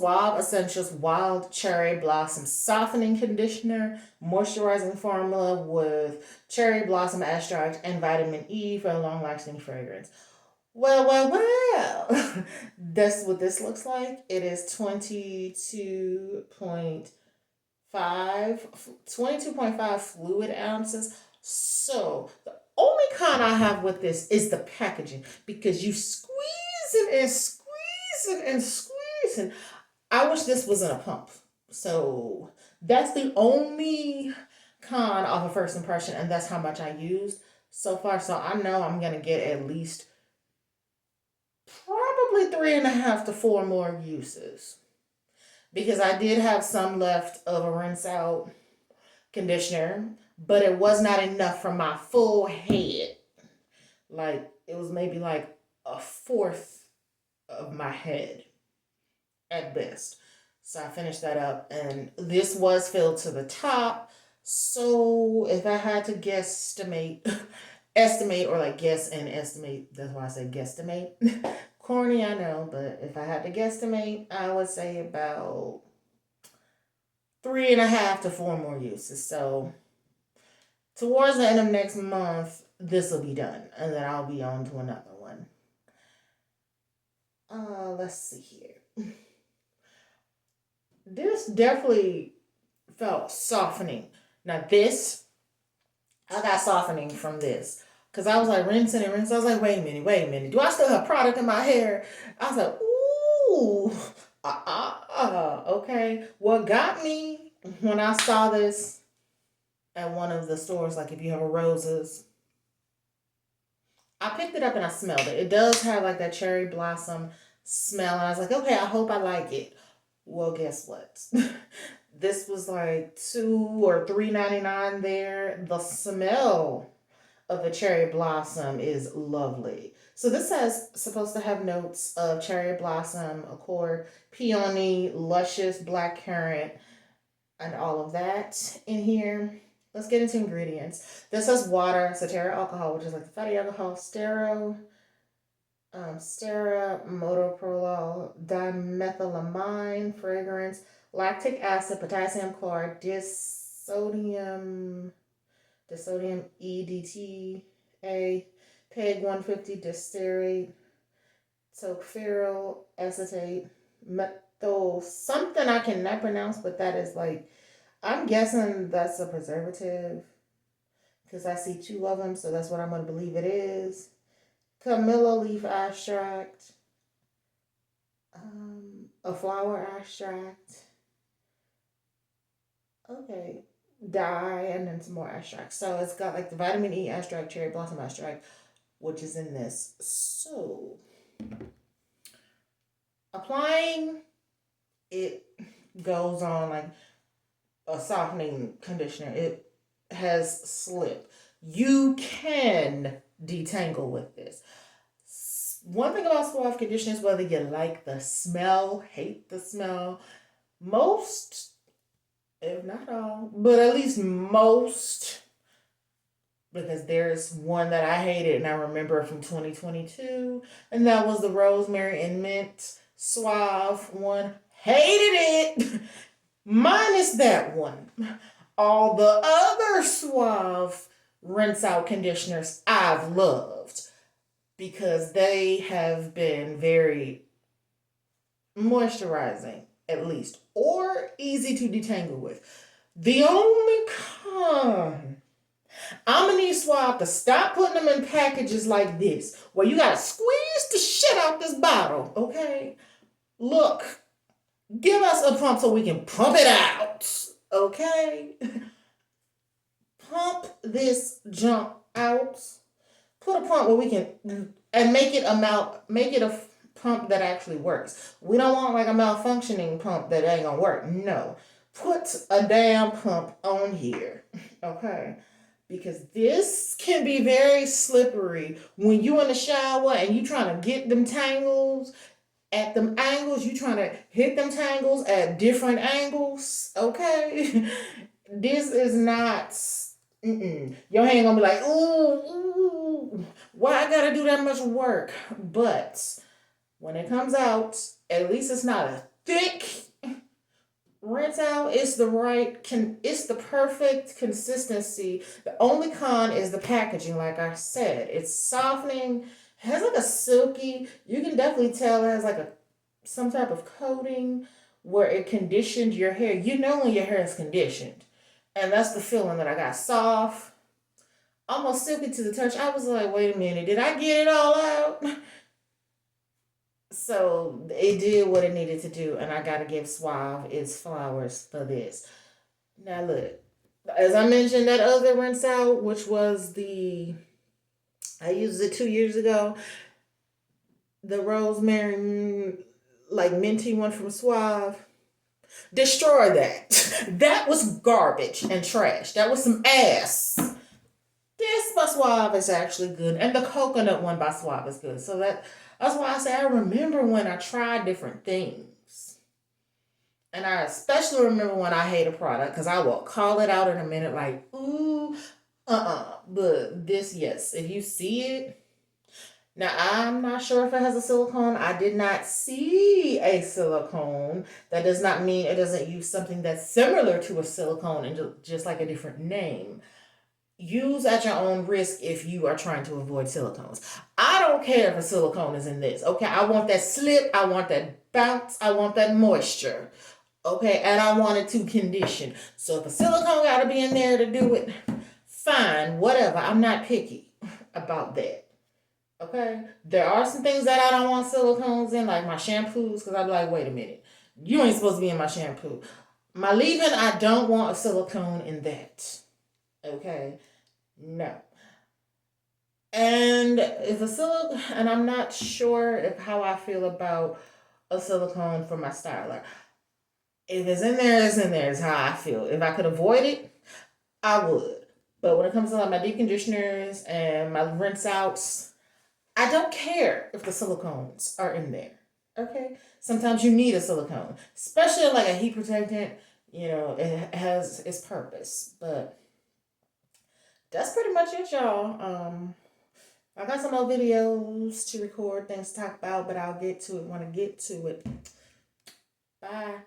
Suave Essentials Wild Cherry Blossom Softening Conditioner, moisturizing formula with cherry blossom extract and vitamin E for a long-lasting fragrance. Well. That's what this looks like. It is 22.5 fluid ounces. So the only con I have with this is the packaging because you squeeze it and squeeze it and squeeze it. I wish this was in a pump. So that's the only con of a first impression, and that's how much I used so far. So I know I'm gonna get at least probably 3.5 to 4 more uses because I did have some left of a rinse out conditioner, but it was not enough for my full head. Like it was maybe like a fourth of my head at best. So I finished that up, and this was filled to the top. So if I had to guesstimate, estimate or like guess and estimate, that's why I say guesstimate. Corny, I know, but if I had to guesstimate, I would say about 3.5 to 4 more uses. So towards the end of next month, this will be done, and then I'll be on to another one. Let's see here. This definitely felt softening. Now this, I got softening from this. Cause I was like rinsing and rinsing. I was like, wait a minute. Do I still have product in my hair? I was like, ooh, okay. What got me when I saw this at one of the stores, like if you have a roses, I picked it up and I smelled it. It does have like that cherry blossom smell, and I was like, okay, I hope I like it. Well, guess what? This was like 2 or 3.99 there. The smell of the cherry blossom is lovely. So this says supposed to have notes of cherry blossom, accord, peony, luscious black currant, and all of that in here. Let's get into ingredients. This says water, ceteris alcohol, which is like the fatty alcohol, stera, metoprolol, dimethylamine, fragrance, lactic acid, potassium chloride, disodium EDTA, PEG 150 distearate, tocopherol acetate, methyl something I cannot pronounce, but that is like, I'm guessing that's a preservative because I see two of them, so that's what I'm going to believe it is. Camilla leaf extract, a flower extract. Okay, dye, and then some more extract. So it's got like the vitamin E extract, cherry blossom extract, which is in this. So applying it goes on like a softening conditioner. It has slip. You can detangle with this. One thing about Suave conditioners, whether you like the smell, hate the smell, most, if not all, but at least most, because there's one that I hated and I remember from 2022, and that was the rosemary and mint Suave one. Hated it, minus that one. All the other Suave rinse out conditioners I've loved because they have been very moisturizing, at least, or easy to detangle with. The only con, I'm gonna need Suave to stop putting them in packages like this, where you gotta squeeze the shit out this bottle, okay? Look, give us a pump so we can pump it out, okay? Pump this junk out. Put a pump where we can, and make it a pump that actually works. We don't want like a malfunctioning pump that ain't gonna work. No, put a damn pump on here, okay? Because this can be very slippery when you in the shower and you trying to get them tangles at them angles. You trying to hit them tangles at different angles, okay? This is not. Your hand gonna be like, ooh, why I gotta do that much work? But when it comes out, at least it's not a thick rinse out. It's the perfect consistency. The only con is the packaging, like I said. It's softening, has like a silky, you can definitely tell it has like a some type of coating where it conditioned your hair. You know when your hair is conditioned. And that's the feeling that I got. Soft, almost silky to the touch. I was like, wait a minute, did I get it all out? So it did what it needed to do, and I gotta give Suave its flowers for this. Now look, as I mentioned that other rinse out, which was I used it 2 years ago, the rosemary, like minty one from Suave. Destroy that. That was garbage and trash. That was some ass. This by Suave is actually good, and the coconut one by Suave is good. So that's why I say I remember when I tried different things, and I especially remember when I hate a product because I will call it out in a minute, like ooh, But this, yes, if you see it. Now, I'm not sure if it has a silicone. I did not see a silicone. That does not mean it doesn't use something that's similar to a silicone and just like a different name. Use at your own risk if you are trying to avoid silicones. I don't care if a silicone is in this. Okay, I want that slip, I want that bounce, I want that moisture. Okay, and I want it to condition. So if a silicone got to be in there to do it, fine, whatever. I'm not picky about that. Okay, there are some things that I don't want silicones in, like my shampoos, because I'm like, wait a minute, you ain't supposed to be in my shampoo. My leave-in, I don't want a silicone in that. Okay, no. And if a silicone, and I'm not sure if how I feel about a silicone for my styler. If it's in there, it's in there. Is how I feel. If I could avoid it, I would. But when it comes to like my deep conditioners and my rinse outs, I don't care if the silicones are in there. Okay? Sometimes you need a silicone, especially like a heat protectant. It has its purpose. But that's pretty much it, y'all. I got some more videos to record, things to talk about, but I'll get to it when I get to it. Bye.